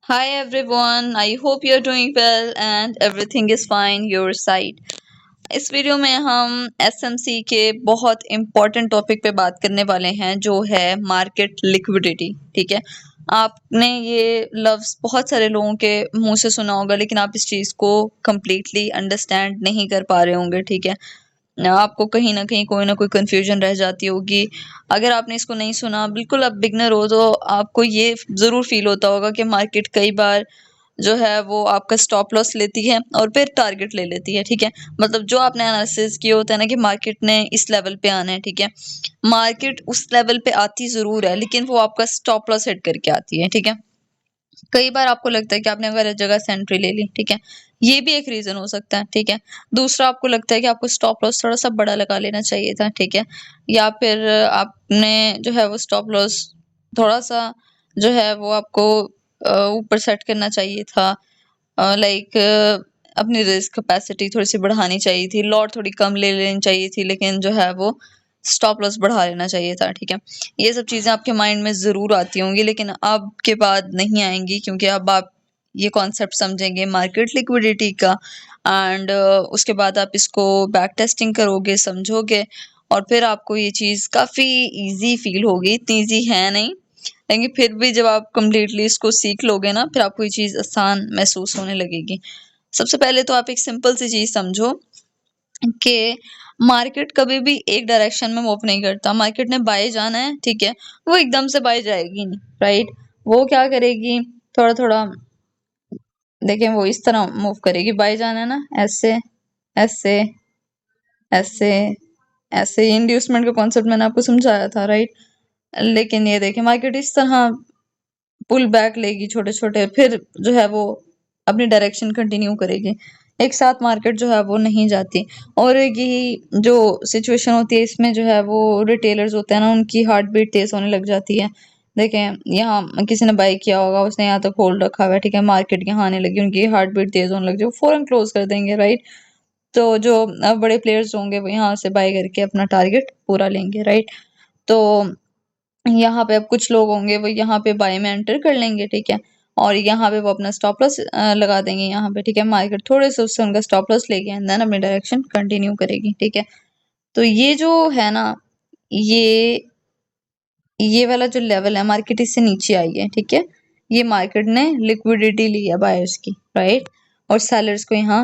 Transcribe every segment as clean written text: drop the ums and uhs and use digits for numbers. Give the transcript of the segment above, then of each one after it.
Hi everyone, I hope you're doing well and everything is fine your side. इस video में हम SMC के बहुत इम्पोर्टेंट टॉपिक पे बात करने वाले हैं जो है मार्केट लिक्विडिटी। ठीक है, आपने ये लफ्ज़ बहुत सारे लोगों के मुंह से सुना होगा लेकिन आप इस चीज़ को कम्प्लीटली अंडरस्टैंड नहीं कर पा रहे होंगे। ठीक है, आपको कहीं न कहीं कोई ना कोई कन्फ्यूजन रह जाती होगी। अगर आपने इसको नहीं सुना, बिल्कुल आप बिगिनर हो तो आपको ये ज़रूर फ़ील होता होगा कि मार्केट कई बार जो है वो आपका स्टॉप लॉस लेती है और फिर टारगेट ले लेती है। ठीक है, मतलब जो आपने एनालिसिस किया होता है ना कि मार्केट ने इस लेवल पे आना है। ठीक है, मार्केट उस लेवल पे आती ज़रूर है लेकिन वो आपका स्टॉप लॉस हिट करके आती है। ठीक है, कई बार आपको लगता है कि आपने गलत जगह से एंट्री ले ली। ठीक है, ये भी एक रीजन हो सकता है। ठीक है, दूसरा आपको लगता है कि आपको स्टॉप लॉस थोड़ा सा बड़ा लगा लेना चाहिए था। ठीक है, या फिर आपने जो है वो स्टॉप लॉस थोड़ा सा जो है वो आपको ऊपर सेट करना चाहिए था। लाइक अपनी रिस्क कैपेसिटी थोड़ी सी बढ़ानी चाहिए थी, लॉट थोड़ी कम ले लेनी चाहिए थी, लेकिन जो है वो स्टॉप लॉस बढ़ा लेना चाहिए था। ठीक है, ये सब चीज़ें आपके माइंड में ज़रूर आती होंगी लेकिन अब के बाद नहीं आएंगी क्योंकि अब आप ये कॉन्सेप्ट समझेंगे मार्केट लिक्विडिटी का। एंड उसके बाद आप इसको बैक टेस्टिंग करोगे, समझोगे और फिर आपको ये चीज़ काफ़ी इजी फील होगी। इतनी ईजी है नहीं लेकिन फिर भी जब आप कम्प्लीटली इसको सीख लोगे ना फिर आपको ये चीज़ आसान महसूस होने लगेगी। सबसे पहले तो आप एक सिंपल सी चीज़ समझो कि मार्केट कभी भी एक डायरेक्शन में मूव नहीं करता। मार्केट ने बाय जाना है, ठीक है, वो एकदम से बाय जाएगी नहीं, राइट। वो क्या करेगी, थोड़ा थोड़ा देखें, वो इस तरह मूव करेगी। बाय जाना है ना, ऐसे ऐसे ऐसे ऐसे। इंड्यूसमेंट का कॉन्सेप्ट मैंने आपको समझाया था, राइट। लेकिन ये देखें, मार्केट इस तरह पुल बैक लेगी छोटे छोटे, फिर जो है वो अपनी डायरेक्शन कंटिन्यू करेगी। एक साथ मार्केट जो है वो नहीं जाती। और यही जो सिचुएशन होती है इसमें जो है वो रिटेलर्स होते हैं ना, उनकी हार्ट बीट तेज होने लग जाती है। देखें, यहाँ किसी ने बाई किया होगा, उसने यहाँ तक होल्ड रखा हुआ है, ठीक है, मार्केट यहाँ आने लगी, उनकी हार्ट बीट तेज होने लग जाए, फौरन क्लोज कर देंगे, राइट। तो जो बड़े प्लेयर्स होंगे वो यहाँ से बाई करके अपना टारगेट पूरा लेंगे, राइट। तो यहाँ पे अब कुछ लोग होंगे वो यहाँ पे बाय में एंटर कर लेंगे, ठीक है, और यहाँ पे वो अपना स्टॉप लॉस लगा देंगे यहाँ पे, ठीक है। मार्केट थोड़े से उससे उनका स्टॉप लॉस लेके एंड देन अपनी डायरेक्शन कंटिन्यू करेगी, ठीक है। तो ये जो है ना, ये ये वाला जो लेवल है, मार्केट इससे नीचे आई है, ठीक है। ये मार्केट ने लिक्विडिटी ली है बायर्स की, राइट, और सेलर्स को यहाँ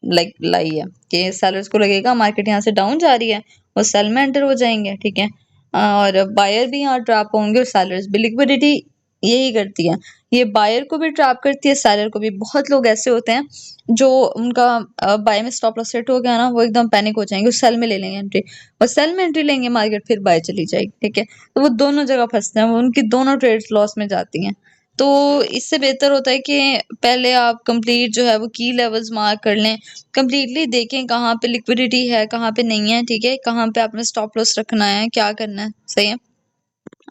लाइक लाई है कि सेलर्स को लगेगा मार्केट यहाँ से डाउन जा रही है, वो सेल में एंटर हो जाएंगे, ठीक है। और बायर भी यहाँ ट्रैप होंगे और सेलर्स भी। लिक्विडिटी यही करती है, ये बायर को भी ट्रैप करती है, सेलर को भी। बहुत लोग ऐसे होते हैं जो उनका बाय में स्टॉप लॉस सेट हो गया ना, वो एकदम पैनिक हो जाएंगे, सेल में ले लेंगे एंट्री, और सेल में एंट्री लेंगे, मार्केट फिर बाय चली जाएगी, ठीक है। तो वो दोनों जगह फंसते हैं, वो उनकी दोनों ट्रेड्स लॉस में जाती हैं। तो इससे बेहतर होता है कि पहले आप कंप्लीट जो है वो की लेवल्स मार्क कर लें, कंप्लीटली देखें कहाँ पे लिक्विडिटी है, कहाँ पे नहीं है, ठीक है, कहाँ पे आपने स्टॉप लॉस रखना है, क्या करना है, सही है।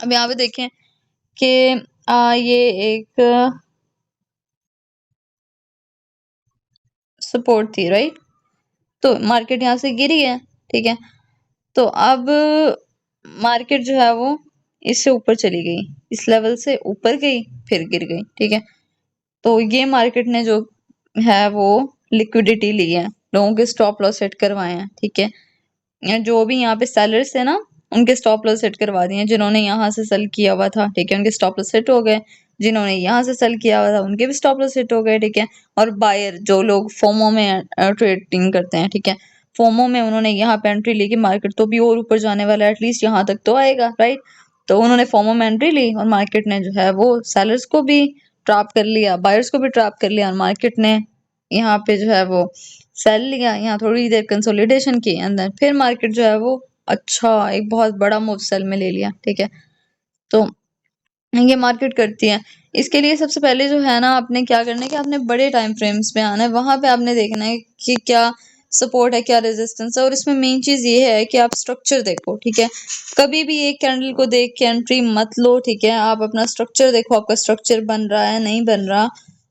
अब यहाँ पे देखें कि ये एक सपोर्ट थी, राइट। तो मार्केट यहाँ से गिरी है, ठीक है। तो अब मार्केट जो है वो इससे ऊपर चली गई, इस लेवल से ऊपर गई, फिर गिर गई, ठीक है। तो ये मार्केट ने जो है वो लिक्विडिटी ली है, लोगों के स्टॉप लॉस सेट करवाए हैं, ठीक है। जो भी यहाँ पे सेलर्स है ना, उनके स्टॉप लॉस सेट करवा दिए, जिन्होंने यहाँ से सेल किया हुआ था, ठीक है, उनके स्टॉप लॉस सेट हो गए। जिन्होंने यहाँ से सेल किया हुआ था उनके भी स्टॉप लॉस सेट हो गए, ठीक है। और बायर, जो लोग फोमो में ट्रेडिंग करते हैं, ठीक है, फोमो में उन्होंने यहाँ पे एंट्री ली कि मार्केट तो भी और ऊपर जाने वाला है, एटलीस्ट यहाँ तक तो आएगा, राइट। तो उन्होंने फोमो में एंट्री ली और मार्केट ने जो है वो सेलर्स को भी ट्रैप कर लिया, बायर्स को भी ट्रैप कर लिया, और मार्केट ने यहाँ पे जो है वो सेल लिया, यहाँ थोड़ी देर कंसोलिडेशन की, एंड देन फिर मार्केट जो है वो अच्छा एक बहुत बड़ा मूव सेल में ले लिया, ठीक है। तो ये मार्केट करती है। इसके लिए सबसे पहले जो है ना, आपने क्या करना है कि आपने बड़े टाइम फ्रेम्स में आना है, वहां पे आपने देखना है कि क्या सपोर्ट है, क्या रेजिस्टेंस है। और इसमें मेन चीज ये है कि आप स्ट्रक्चर देखो, ठीक है। कभी भी एक कैंडल को देख के एंट्री मत लो, ठीक है। आप अपना स्ट्रक्चर देखो, आपका स्ट्रक्चर बन रहा है नहीं बन रहा,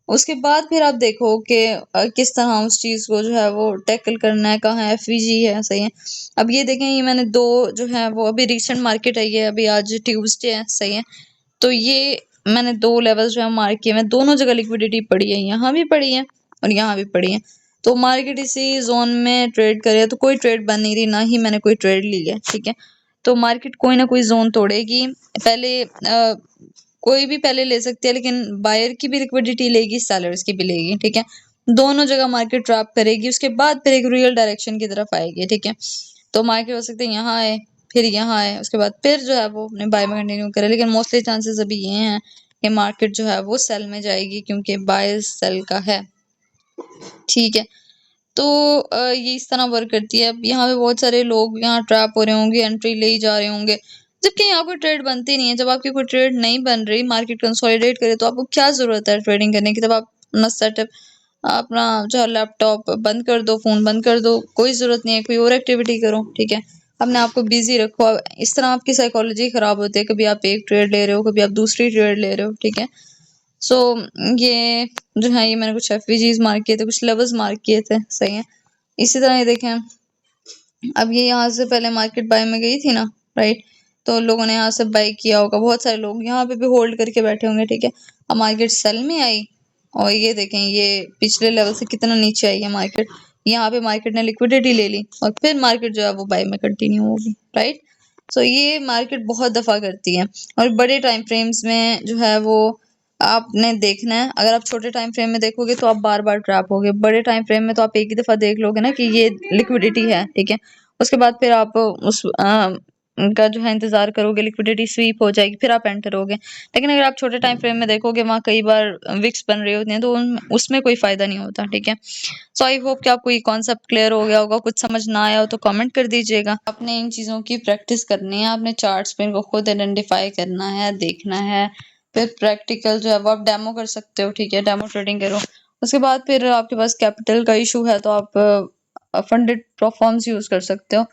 उसके बाद फिर आप देखो कि किस तरह उस चीज को जो है वो टैकल करना है, कहाँ एफवीजी है, सही है। अब ये देखें, ये मैंने दो जो है वो अभी रिसेंट मार्केट आई है, अभी आज ट्यूसडे है, सही है। तो ये मैंने 2 लेवल्स जो है मार्क किए हैं, दोनों जगह लिक्विडिटी पड़ी है, यहाँ भी पड़ी है और यहाँ भी पड़ी है। तो मार्केट इसी जोन में ट्रेड करे तो कोई ट्रेड बन नहीं रही, ना ही मैंने कोई ट्रेड ली है, ठीक है। तो मार्केट कोई ना कोई जोन तोड़ेगी, पहले कोई भी पहले ले सकती है, लेकिन बायर की भी लिक्विडिटी लेगी, सेलर्स की भी लेगी, ठीक है। दोनों जगह मार्केट ट्रैप करेगी, उसके बाद फिर एक रियल डायरेक्शन की तरफ आएगी, ठीक है। तो मार्केट हो सकता है यहाँ आए, फिर यहाँ आए, उसके बाद फिर जो है वो अपने बाय में कंटिन्यू करे, लेकिन मोस्टली चांसेस अभी ये हैं कि मार्केट जो है वो सेल में जाएगी, क्योंकि बाय सेल का है, ठीक है। तो ये इस तरह वर्क करती है। अब यहाँ पे बहुत सारे लोग यहाँ ट्रैप हो रहे होंगे, एंट्री ले ही जा रहे होंगे, जबकि यहाँ कोई ट्रेड बनती नहीं है। जब आपकी कोई ट्रेड नहीं बन रही, मार्केट कंसोलिडेट करे, तो आपको क्या जरूरत है ट्रेडिंग करने की? तब आप अपना सेटअप, अपना जो है लैपटॉप बंद कर दो, फोन बंद कर दो, कोई जरूरत नहीं है, कोई और एक्टिविटी करो, ठीक है। अपने आप को बिजी रखो। इस तरह आपकी साइकोलॉजी खराब होती है, कभी आप एक ट्रेड ले रहे हो, कभी आप दूसरी ट्रेड ले रहे हो, ठीक है। सो ये जो है, ये मैंने कुछ एफवीजीज मार्क किए थे, कुछ लेवल्स मार्क किए थे, सही है। इसी तरह ये देखें, अब ये यहाँ से पहले मार्केट बाय में गई थी ना, राइट, तो लोगों ने यहाँ से बाय किया होगा, बहुत सारे लोग यहाँ पे भी होल्ड करके बैठे होंगे, ठीक है। अब मार्केट सेल में आई और ये देखें, ये पिछले लेवल से कितना नीचे आई है मार्केट, यहाँ पे मार्केट ने लिक्विडिटी ले ली और फिर मार्केट जो है वो बाय में कंटिन्यू होगी, राइट। सो ये मार्केट बहुत दफा करती है, और बड़े टाइम फ्रेम्स में जो है वो आपने देखना है। अगर आप छोटे टाइम फ्रेम में देखोगे तो आप बार बार ट्रैप होगे, बड़े टाइम फ्रेम में तो आप एक ही दफा देख लोगे ना कि ये लिक्विडिटी है, ठीक है। उसके बाद फिर आप उस का जो है इंतजार करोगे, लिक्विडिटी स्वीप हो जाएगी, फिर आप एंटर होगे। लेकिन अगर आप छोटे टाइम फ्रेम में देखोगे, वहाँ कई बार विक्स बन रहे होते हैं, तो उसमें कोई फायदा नहीं होता, ठीक है। सो आई होप कि आपको ये कॉन्सेप्ट क्लियर हो गया होगा। कुछ समझ ना आया हो तो कमेंट कर दीजिएगा। आपने इन चीज़ों की प्रैक्टिस करनी है, आपने चार्ट्स पे इनको खुद आइडेंटिफाई करना है, देखना है, फिर प्रैक्टिकल जो है वो आप डेमो कर सकते हो, ठीक है, डेमो ट्रेडिंग करो। उसके बाद फिर आपके पास कैपिटल का इशू है तो आप फंडेड प्लेटफॉर्म्स यूज कर सकते हो,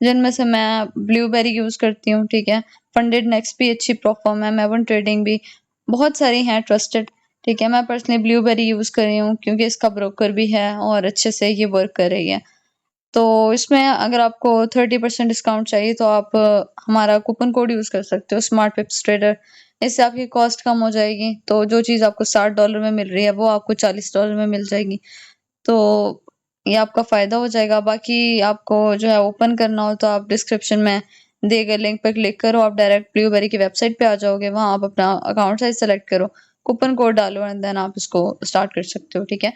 जिनमें से मैं ब्लूबेरी यूज करती हूँ, ठीक है। फंडेड नेक्स्ट भी अच्छी प्लेटफॉर्म है, मेवन ट्रेडिंग भी, बहुत सारी हैं ट्रस्टेड, ठीक है। मैं पर्सनली ब्लूबेरी यूज कर रही हूँ क्योंकि इसका ब्रोकर भी है और अच्छे से ये वर्क कर रही है। तो इसमें अगर आपको 30% डिस्काउंट चाहिए तो आप हमारा कूपन कोड यूज कर सकते हो, स्मार्ट पिप्स ट्रेडर। इससे आपकी कॉस्ट कम हो जाएगी, तो जो चीज़ आपको $60 में मिल रही है वो आपको $40 में मिल जाएगी। तो ये आपका फायदा हो जाएगा। बाकी आपको जो है ओपन करना हो तो आप डिस्क्रिप्शन में दिए गए लिंक पर क्लिक करो, आप डायरेक्ट ब्लूबेरी की वेबसाइट पे आ जाओगे, वहाँ आप अपना अकाउंट साइज सेलेक्ट करो, कूपन कोड डालो एंड देन आप इसको स्टार्ट कर सकते हो, ठीक है।